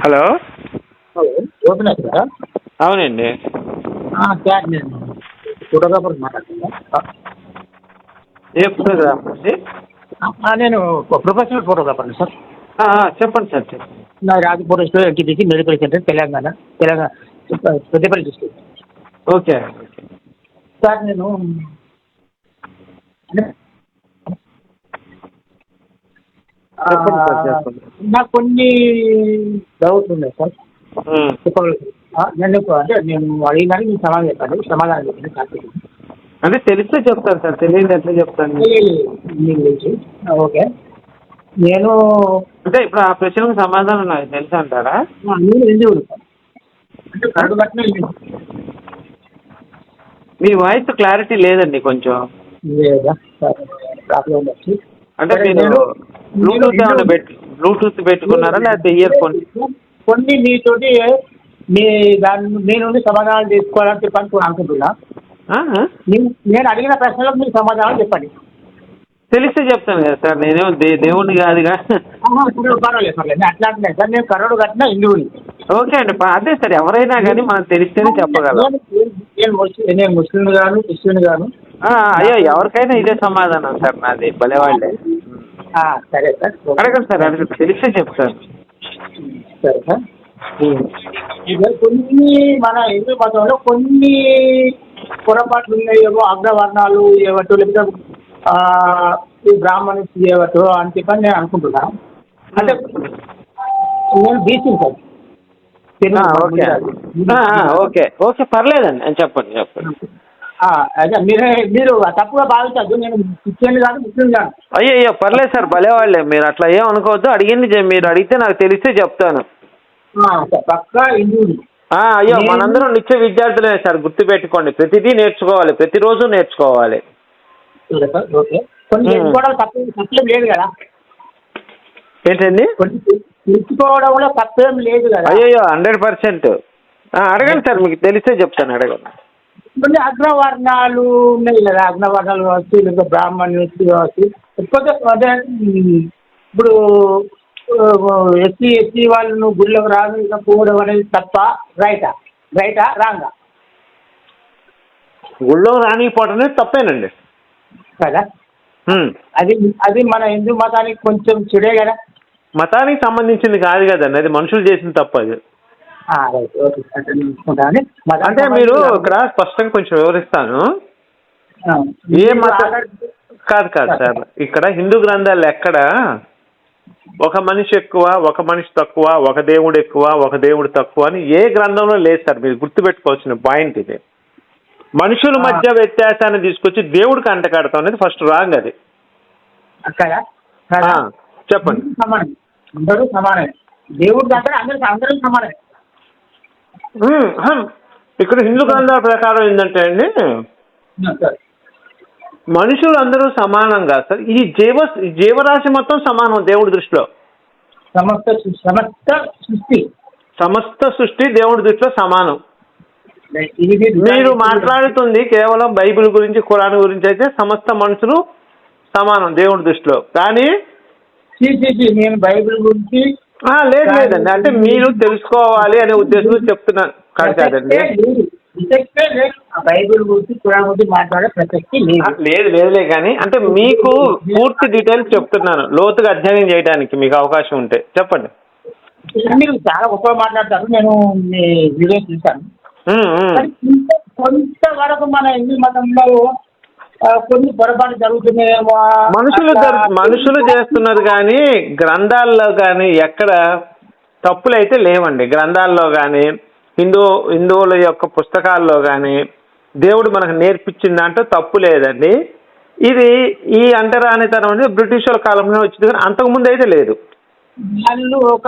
Hello. Hello Gopinath గారా? అవునండి. Sir నేను ఫోటోగ్రాఫర్ మాట్లాడుతున్నా. ఏ ఫోటోగ్రాఫర్ అండి? నేను ప్రొఫెషనల్ ఫోటోగ్రాఫర్ని సార్. చెప్పండి సార్, చెప్పండి. నా Rajapur NTPC medical centre Telangana Peddapalli district. Okay. Sir నేను చెప్పండి సార్, చెప్పండి. నాకు కొన్ని డౌట్స్ ఉన్నాయి సార్. చెప్పగలుగుతారు? నేను అడిగినాను, మీరు సమాధానం చెప్పండి. అంటే తెలిస్తే చెప్తాను సార్, తెలియదు ఎట్లా చెప్తాను? ఓకే. నేను అంటే ఇప్పుడు ఆ ప్రశ్నకు సమాధానం నాకు తెలుసు అంటారా? నేను హిందువులు సార్. అంటే కరడు కట్టిన మీ వాయిస్ క్లారిటీ లేదండి కొంచెం. లేదా సార్, ప్రాబ్లం వచ్చి అంటే మీరు బ్లూటూత్ పెట్టుకున్నారా లేకపోతే ఇయర్ ఫోన్? కొన్ని మీతోటి మీ నుండి సమాధానాలు తీసుకోవాలని చెప్పని అనుకుంటున్నా. నేను అడిగిన ప్రశ్నలకు మీరు సమాధానాలు చెప్పండి. తెలిస్తే చెప్తాను కదా సార్, నేను దేవుడిని కాదుగా. పర్వాలేదు పర్లేదు, అట్లా అంటున్నాను సార్. నేను కరోడు కట్టిన హిందువుని. ఓకే అండి, అదే సార్, ఎవరైనా కానీ మనకు తెలిస్తేనే చెప్పగలం. నేను ముస్లిం గాను, క్రిస్టియన్ గాను. అయ్యో, ఎవరికైనా ఇదే సమాధానం సార్, నాది భలేవాళ్ళే. సరే సార్, అడగండి సార్, అడగండి, తెలిస్తే చెప్తాను. సరే సార్. కొన్ని మన హిందూ మతంలో కొన్ని పొరపాట్లు ఉన్నాయేమో, అగ్రవర్ణాలు ఏవటో లేకపోతే ఈ బ్రాహ్మణ్స్ ఏవటో అని చెప్పని నేను అనుకుంటున్నా. అంటే నేను బీసీ సార్. ఓకే ఓకే, పర్లేదండి, అని చెప్పండి చెప్పండి. అదే మీరు తప్పుగా భావించద్దు, నేను క్రిస్టియన్ కాదు, ముస్లిం కాదు. అయ్యో పర్లేదు సార్, భలేవాళ్ళే, మీరు అట్లా ఏం అనుకోవద్దు. అడిగింది మీరు అడిగితే నాకు తెలిస్తే చెప్తాను. పక్కా హిందువులు. అయ్యో, మనందరం నిత్య విద్యార్థులే సార్, గుర్తుపెట్టుకోండి. ప్రతిదీ నేర్చుకోవాలి, ప్రతిరోజు నేర్చుకోవాలి. ఓకే. కొన్ని నేర్చుకోవడం తప్పేం లేదు కదా? ఏంటండి? నేర్చుకోవడంలో తప్పేం లేదు కదా? అయ్యో 100%. అడగండి సార్, మీకు తెలిస్తే చెప్తాను, అడగండి. కొన్ని అగ్రవర్ణాలు ఉన్నాయి కదా, అగ్రవర్ణాలు కావచ్చు, లేదా బ్రాహ్మణ్స్ కావచ్చు. అంటే ఇప్పుడు ఎస్సీ వాళ్ళను గుళ్ళకు రాకపోవడం అనేది తప్ప, రైటా రాంగా? గుళ్ళో రానిపోవడం అనేది తప్పేనండి కదా. అది మన హిందూ మతానికి కొంచెం చెడే కదా. మతానికి సంబంధించింది కాదు కదండి, అది మనుషులు చేసిన తప్పు అది. అంటే మీరు ఇక్కడ స్పష్టంగా కొంచెం వివరిస్తాను. ఏ మతం కాదు సార్, ఇక్కడ హిందూ గ్రంథాలు ఎక్కడ ఒక మనిషి ఎక్కువ, ఒక మనిషి తక్కువ, ఒక దేవుడు ఎక్కువ, ఒక దేవుడు తక్కువ అని ఏ గ్రంథంలో లేదు సార్. మీరు గుర్తుపెట్టుకోవాల్సిన పాయింట్ ఇది. మనుషుల మధ్య వ్యత్యాసాన్ని తీసుకొచ్చి దేవుడికి అంటకాడతాం అనేది ఫస్ట్ రాంగ్. అది చెప్పండి. అందరూ సమానమే, దేవుడు అంటే అందరూ సమానమే. ఇక్కడ హిందూ గ్రంథాల ప్రకారం ఏంటంటే అండి, మనుషులు అందరూ సమానం కాదు సార్. ఈ జీవరాశి మొత్తం సమానం దేవుడి దృష్టిలో. సమస్త సృష్టి దేవుడి దృష్టిలో సమానం. మీరు మాట్లాడుతుంది కేవలం బైబిల్ గురించి, ఖురాన్ గురించి అయితే సమస్త మనుషులు సమానం దేవుడి దృష్టిలో. కానీ నేను బైబిల్ గురించి లేదండి, అంటే మీరు తెలుసుకోవాలి అనే ఉద్దేశంలో చెప్తున్నాను కాదండి. బైబిల్ గురించి, ఖురాన్ గురించి మాట్లాడే ప్రసక్తి లేదులే కానీ అంటే మీకు పూర్తి డీటెయిల్స్ చెప్తున్నాను, లోతుగా అధ్యయనం చేయడానికి మీకు అవకాశం ఉంటే చెప్పండి. మీరు చాలా గొప్పగా మాట్లాడతారు, నేను మీ వీడియో చూశాను. కొంతవరకు మన హిందూ మతంలో కొన్ని పొరపాటు జరుగుతున్నాయేమో. మనుషులు చేస్తున్నారు కానీ గ్రంథాల్లో కానీ ఎక్కడ తప్పులైతే లేవండి. గ్రంథాల్లో కానీ హిందువుల యొక్క పుస్తకాల్లో కానీ దేవుడు మనకు నేర్పించిన దాంట్లో తప్పు లేదండి. ఈ అంటరానితనం అనేది బ్రిటిష్ వాళ్ళ కాలంలో వచ్చింది, కానీ అంతకుముందు అయితే లేదు. వాళ్ళు ఒక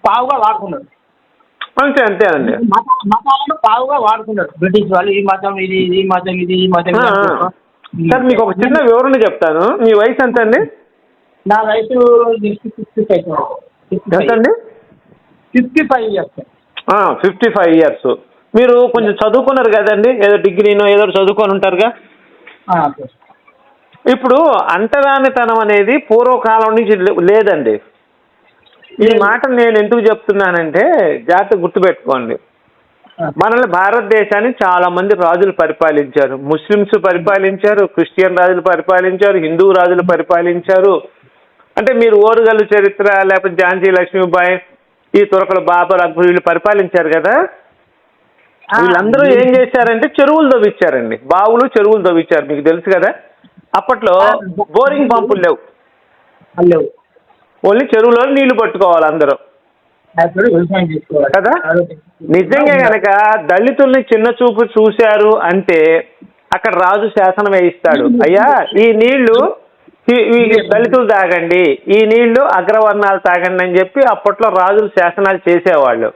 పావుగా వాడుకున్నారు. అంతేనండి, మతాలను పావుగా వాడుకున్నారు బ్రిటిష్ వాళ్ళు. ఈ మతం ఇది, ఈ మతం ఇది, ఈ మతం. సార్ మీకు ఒక చిన్న వివరణ చెప్తాను. మీ వయసు ఎంత అండి? నా వయసు 55 ఎంతండి? 55 ఇయర్స్. 55 ఇయర్స్. మీరు కొంచెం చదువుకున్నారు కదండి, ఏదో డిగ్రీనో ఏదో చదువుకొని ఉంటారుగా. ఇప్పుడు అంటరానితనం అనేది పూర్వకాలం నుంచి లేదండి. ఈ మాట నేను ఎందుకు చెప్తున్నానంటే జాగ్రత్త గుర్తుపెట్టుకోండి. మనల్ని భారతదేశాన్ని చాలా మంది రాజులు పరిపాలించారు. ముస్లిమ్స్ పరిపాలించారు, క్రిస్టియన్ రాజులు పరిపాలించారు, హిందూ రాజులు పరిపాలించారు. అంటే మీరు ఓరుగల్లు చరిత్ర లేకపోతే ఝాన్సీ లక్ష్మీబాయి, ఈ తురకల బాబర్, అక్బర్ వీళ్ళు పరిపాలించారు కదా. వీళ్ళందరూ ఏం చేశారంటే చెరువులు తవ్విచ్చారండి, బావులు చెరువులు తవ్విచ్చారు. మీకు తెలుసు కదా, అప్పట్లో బోరింగ్ పంపులు లేవు, ఓన్లీ చెరువులో నీళ్లు పట్టుకోవాలి అందరూ కదా. నిజంగా కనుక దళితుల్ని చిన్న చూపు చూశారు అంటే అక్కడ రాజు శాసనం వేయిస్తాడు, అయ్యా ఈ నీళ్లు ఈ దళితులు తాగండి, ఈ నీళ్లు అగ్రవర్ణాలు తాగండి అని చెప్పి అప్పట్లో రాజులు శాసనాలు చేసేవాళ్ళు.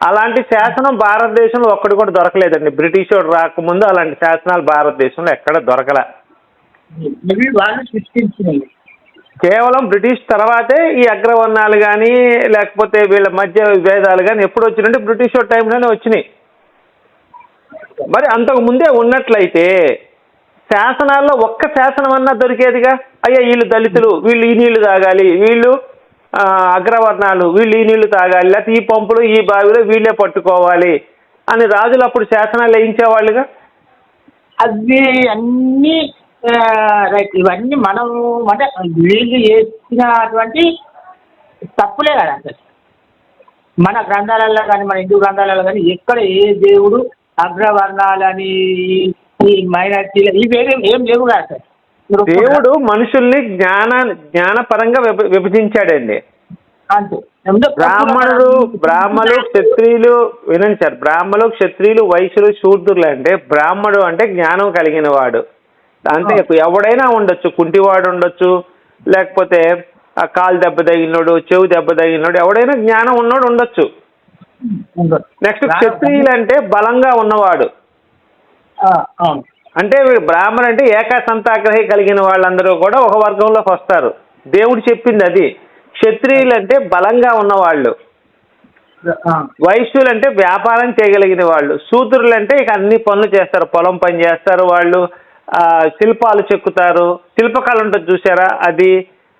అలాంటి శాసనం భారతదేశంలో ఒక్కటి కూడా దొరకలేదండి. బ్రిటిష్ వాడు రాకముందు అలాంటి శాసనాలు భారతదేశంలో ఎక్కడ దొరకలే. కేవలం బ్రిటిష్ తర్వాతే ఈ అగ్రవర్ణాలు కానీ లేకపోతే వీళ్ళ మధ్య విభేదాలు కానీ ఎప్పుడు వచ్చినంటే బ్రిటిష్ టైంలోనే వచ్చినాయి. మరి అంతకు ముందే ఉన్నట్లయితే శాసనాల్లో ఒక్క శాసనం అన్నా దొరికేదిగా. అయ్యా వీళ్ళు దళితులు, వీళ్ళు ఈ నీళ్లు తాగాలి, వీళ్ళు అగ్రవర్ణాలు, వీళ్ళు ఈ నీళ్లు తాగాలి, లేకపోతే ఈ పంపులు ఈ బావిలో వీళ్ళే పట్టుకోవాలి అని రాజులు అప్పుడు శాసనాలు వేయించేవాళ్ళుగా. అవి అన్నీ రైట్. ఇవన్నీ మనం అంటే వీళ్ళు చేసినటువంటి తప్పులే కదా అసలు. మన గ్రంథాలలో కానీ మన హిందూ గ్రంథాలలో కానీ ఎక్కడ ఏ దేవుడు అగ్రవర్ణాలని ఈ మైనార్టీలు ఇవేమి ఏం లేవు కదా సార్. దేవుడు మనుషుల్ని జ్ఞానపరంగా విభజించాడండి. అంతే. బ్రాహ్మలు క్షత్రియులు, వినండి సార్, బ్రాహ్మలు క్షత్రియులు వైశ్యులు శూద్రులు అంటే బ్రాహ్మడు అంటే జ్ఞానం కలిగిన వాడు. అంతే, ఎవడైనా ఉండొచ్చు, కుంటివాడు ఉండొచ్చు, లేకపోతే కాలు దెబ్బ తగిలినోడు, చెవు దెబ్బ తగిలినోడు, ఎవడైనా జ్ఞానం ఉన్నోడు ఉండొచ్చు. నెక్స్ట్ క్షత్రియులు అంటే బలంగా ఉన్నవాడు. అంటే వీడు బ్రాహ్మణ్ అంటే ఏకాసంతాగ్రహి కలిగిన వాళ్ళందరూ కూడా ఒక వర్గంలోకి వస్తారు. దేవుడు చెప్పింది అది. క్షత్రియులు అంటే బలంగా ఉన్నవాళ్ళు, వైశ్యులు అంటే వ్యాపారం చేయగలిగిన వాళ్ళు, శూద్రులు అంటే ఇక అన్ని పనులు చేస్తారు, పొలం పని చేస్తారు, వాళ్ళు శిల్పాలు చెక్కుతారు, శిల్పకళ ఉంటుంది చూసారా, అది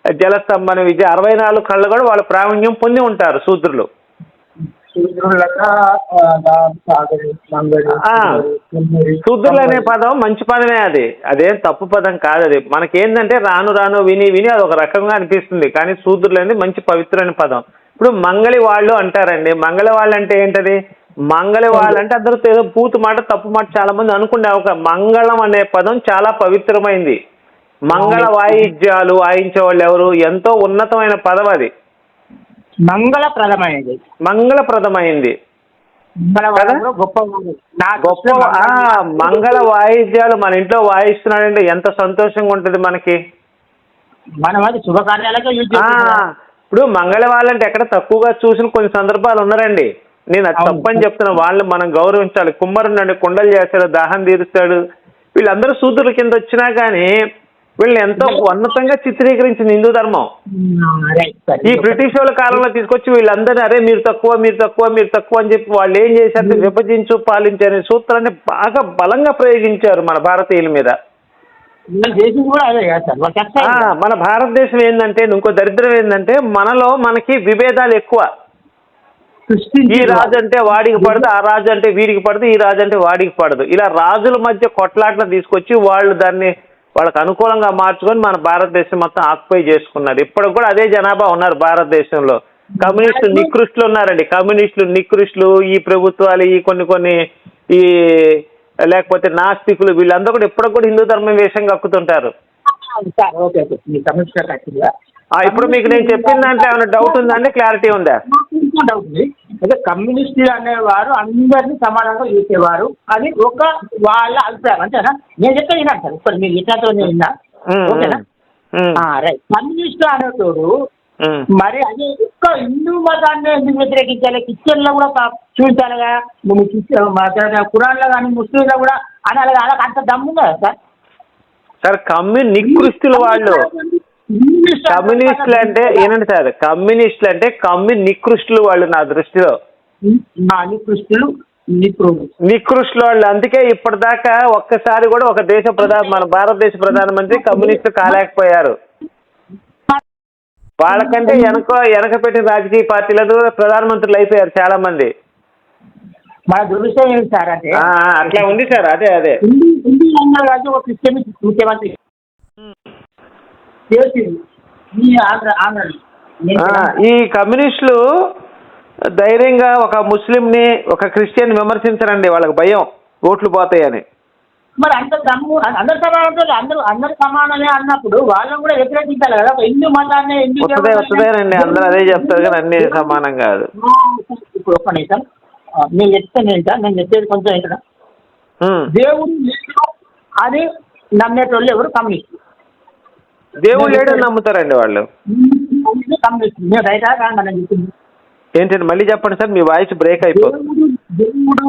జలస్తంభన విద్య 64 కళ్ళు కూడా వాళ్ళు ప్రావీణ్యం పొంది ఉంటారు శూద్రులు. శూద్రులు అనే పదం మంచి పదమే, అదేం తప్పు పదం కాదు. అది మనకేంటంటే రాను రాను విని విని అది ఒక రకంగా అనిపిస్తుంది, కానీ శూద్రులు అనేది మంచి పవిత్రమైన పదం. ఇప్పుడు మంగళి వాళ్ళు అంటారండి. మంగళి వాళ్ళు అంటే ఏంటది? మంగళి వాళ్ళు అంటే అందరూ ఏదో పూతు మాట తప్పు మాట చాలా మంది అనుకునే ఒక మంగళం అనే పదం చాలా పవిత్రమైంది. మంగళ వాయిద్యాలు వాయించే వాళ్ళు ఎవరు? ఎంతో ఉన్నతమైన పదం అది. మంగళప్రదమైంది. గొప్ప మంగళ వాయిద్యాలు మన ఇంట్లో వాయిస్తున్నాడంటే ఎంత సంతోషంగా ఉంటుంది మనకి. ఇప్పుడు మంగళ వాళ్ళంటే ఎక్కడ తక్కువగా చూసిన కొన్ని సందర్భాలు ఉన్నారండి. నేను అది తప్పని చెప్తున్నా. వాళ్ళని మనం గౌరవించాలి. కుమ్మరుడు కుండలు చేస్తాడు, దాహం తీరుస్తాడు, వీళ్ళందరూ శూద్రుల కింద వచ్చినా కానీ వీళ్ళని ఎంతో ఉన్నతంగా చిత్రీకరించింది హిందూ ధర్మం. ఈ బ్రిటిష్ వాళ్ళ కాలంలో తీసుకొచ్చి వీళ్ళందరినీ అరే మీరు తక్కువ మీరు తక్కువ మీరు తక్కువ అని చెప్పి వాళ్ళు ఏం చేశారంటే విభజించు పాలించు అనే సూత్రాన్ని బాగా బలంగా ప్రయోగించారు మన భారతీయుల మీద. మన భారతదేశం ఏంటంటే ఇంకో దరిద్రం ఏంటంటే మనకి విభేదాలు ఎక్కువ. ఈ రాజు అంటే వాడికి పడదు, ఆ రాజు అంటే వీడికి పడదు, ఈ రాజు అంటే వాడికి పడదు. ఇలా రాజుల మధ్య కొట్లాటలు తీసుకొచ్చి వాళ్ళు దాన్ని వాళ్ళకి అనుకూలంగా మార్చుకొని మన భారతదేశం మొత్తం ఆక్యుపై చేసుకున్నారు. ఇప్పటికి కూడా అదే జనాభా ఉన్నారు భారతదేశంలో. కమ్యూనిస్టులు నికృష్టులు ఉన్నారండి. కమ్యూనిస్టులు నికృష్టులు, ఈ ప్రభుత్వాలు, ఈ కొన్ని ఈ లేకపోతే నాస్తికులు, వీళ్ళందరూ కూడా ఇప్పటికి కూడా హిందూ ధర్మం వేషంగా కక్కుతుంటారు. ఇప్పుడు మీకు నేను చెప్పిన దాంట్లో ఏమైనా డౌట్ ఉందండి? క్లారిటీ ఉందా? డౌట్ ఉంది. అయితే కమ్యూనిస్టులు అనేవారు అందరినీ సమానంగా చూసేవారు అని ఒక వాళ్ళ అభిప్రాయం, అంతేనా? నేను చెప్పే విన్నాను సార్, ఇప్పుడు మీరు ఇట్లాంటి విన్నా, ఓకేనా? రైట్. కమ్యూనిస్టు అనేటోడు మరి అది ఒక్క హిందూ మతాన్ని ఎందుకు వ్యతిరేకించాలి? క్రిస్టియన్ లో కూడా చూపించాలిగా, ఖురాన్ లో కానీ ముస్లింలో కూడా అనాలి. అలాగ అంత దమ్ము కదా సార్? నికృష్టులు వాళ్ళు. కమ్యూనిస్టులు అంటే ఏనండి సార్, కమ్యూనిస్టులు అంటే నికృష్టులు వాళ్ళు నా దృష్టిలో. నికృష్టులు వాళ్ళు. అందుకే ఇప్పటిదాకా ఒక్కసారి కూడా ఒక మన భారతదేశ ప్రధానమంత్రి కమ్యూనిస్టు కాలేకపోయారు. వాళ్ళకంటే వెనక పెట్టిన రాజకీయ పార్టీలకు ప్రధానమంత్రులు అయిపోయారు చాలా మంది. మన దురదృష్టం ఏంటి సార్ అంటే అట్లా ఉంది సార్. అదే హిందీ రాజు ఒక క్రిస్టియన్ ముఖ్యమంత్రి ఈ కమ్యూనిస్టులు ధైర్యంగా ఒక ముస్లింని ఒక క్రిస్టియన్ విమర్శించరండి, వాళ్ళకి భయం ఓట్లు పోతాయని. మరి అందరు సమానం అందరు సమానమే అన్నప్పుడు వాళ్ళని కూడా వ్యతిరేకించాలి కదా. హిందూ మతాన్ని వస్తుందేనండి, అందరూ అదే చెప్తారు కానీ అన్ని సమానం కాదు. ఇప్పుడు ఒక్క నిమిషం నేను చెప్తాను ఏంటా, నేను చెప్పేది కొంచెం ఏంటా, దేవుడు అది నమ్మేటోళ్ళు ఎవరు కమ్యూనిస్ట్. దేవుడు లేడని నమ్ముతారండి వాళ్ళు. కమ్యూనిస్ట్ మీరు రైటా కాదు నేను చెప్పింది ఏంటంటే మళ్ళీ చెప్పండి సార్, మీ వాయిస్ బ్రేక్ అయిపోతుంది. దేవుడు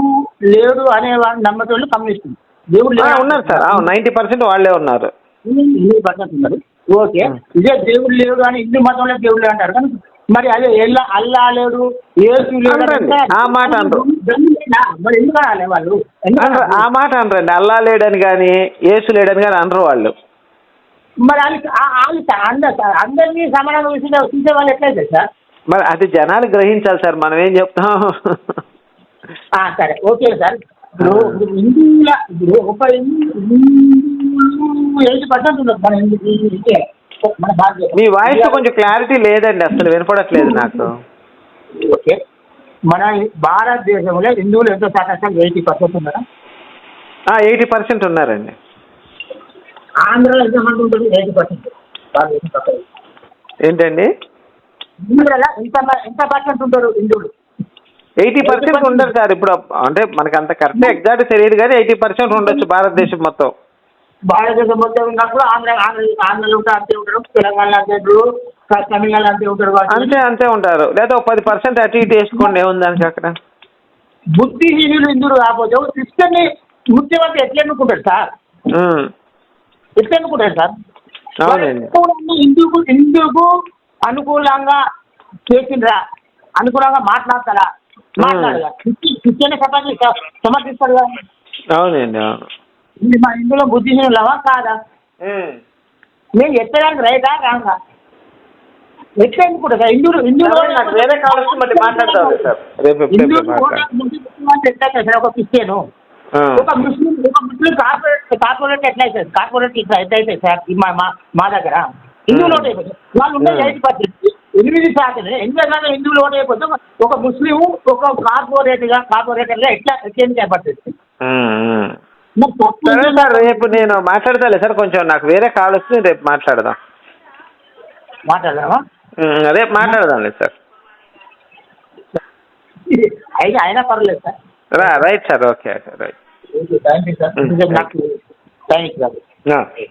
లేడు అనే వాళ్ళు నమ్మేటోళ్ళు కమ్యూనిస్ట్. దేవుడు ఉన్నారు సార్, 90% వాళ్ళే ఉన్నారు. 90% ఉన్నారు. ఓకే, ఇదే దేవుడు లేడు అని హిందూ మతంలో దేవుడు లేడు అంటారు కానీ మరి అదే అల్లా లేడు యేసు లేడు ఆ మాట అనరు. మరి ఎందుకు అనాలి వాళ్ళు? ఆ మాట అనరండి, అల్లా లేడని కానీ యేసు లేడని కానీ అనరు వాళ్ళు. మరి అందరినీ సమానంగా చూసే వాళ్ళు ఎట్లయితే సార్? మరి అది జనాలు గ్రహించాలి సార్, మనం ఏం చెప్తాం. సరే ఓకే సార్. ఇప్పుడు హిందువుల ఒక 80% ఉండదు మన మన భారతదేశం. మీ వాయిస్ కొంచెం క్లారిటీ లేదండి, అసలు వినపడట్లేదు నాకు. ఓకే, మన భారతదేశంలో హిందువులు ఎంతో శాతం 80% ఉన్నారా? 80% ఉన్నారండి. ఆంధ్రలో ఎంతమంది ఉంటుంది? 80%. ఏంటండి? ఆంధ్రలో ఎంత పర్సెంట్ ఉంటారు హిందువులు? 80% ఉండరు సార్. ఇప్పుడు అంటే మనకి అంత కరెక్ట్ ఎగ్జాక్ట్ తెలియదు కానీ 80% ఉండొచ్చు భారతదేశం మొత్తం. భారతదేశం మొత్తం ఉన్నప్పుడు ఆంధ్రలో ఉంటారు అంతే ఉంటారు, తెలంగాణలో అంతే ఉంటారు, తమిళనాడు అంతే ఉంటారు. అంతే ఉంటారు. లేదా 10% అటు ఇటు వేసుకోండి, ఏముందానికి అక్కడ. బుద్ధిహీనులు హిందువులు కాకపోతే క్రిస్టియన్ ముఖ్యమంత్రి ఎట్లా ఎన్నుకుంటారు సార్? ఎట్లా ఎన్నుకుంటారు సార్? అవునండి. హిందూకు అనుకూలంగా చేసిండ్రా, అనుకూలంగా మాట్లాడతారా? మాట్లాడగా క్రిస్టియన్ సమర్థిస్తారు కదా. అవునండి, అవును. మా హిందువులో బుద్ధిహీనులవా కాదా? నేను ఎత్తడానికి రైటా కాదా? ఎట్లా అనుకుంటా సార్? హిందువులు సార్ ఒక క్రిస్టియన్ ఒక ముస్లిం కార్పొరేట్ ఎట్లా అవుతుంది? కార్పొరేట్ ఇట్లా ఎట్లయితే సార్ మా దగ్గర హిందువులు ఓటు అయిపోతుంది. వాళ్ళు ఉండే 80%, 8% హిందువులు ఓటు అయిపోతే ఒక ముస్లిం ఒక కార్పొరేటర్గా ఎట్లా ఏర్పడుతుంది? సరే సార్, రేపు నేను మాట్లాడతాలే సార్, కొంచెం నాకు వేరే కాల్ వస్తుంది, రేపు మాట్లాడదామా? రేపు మాట్లాడదాంలే సార్. అయినా పర్లేదు sir. Right sir, okay sir, right. Thank you sir. Thank you.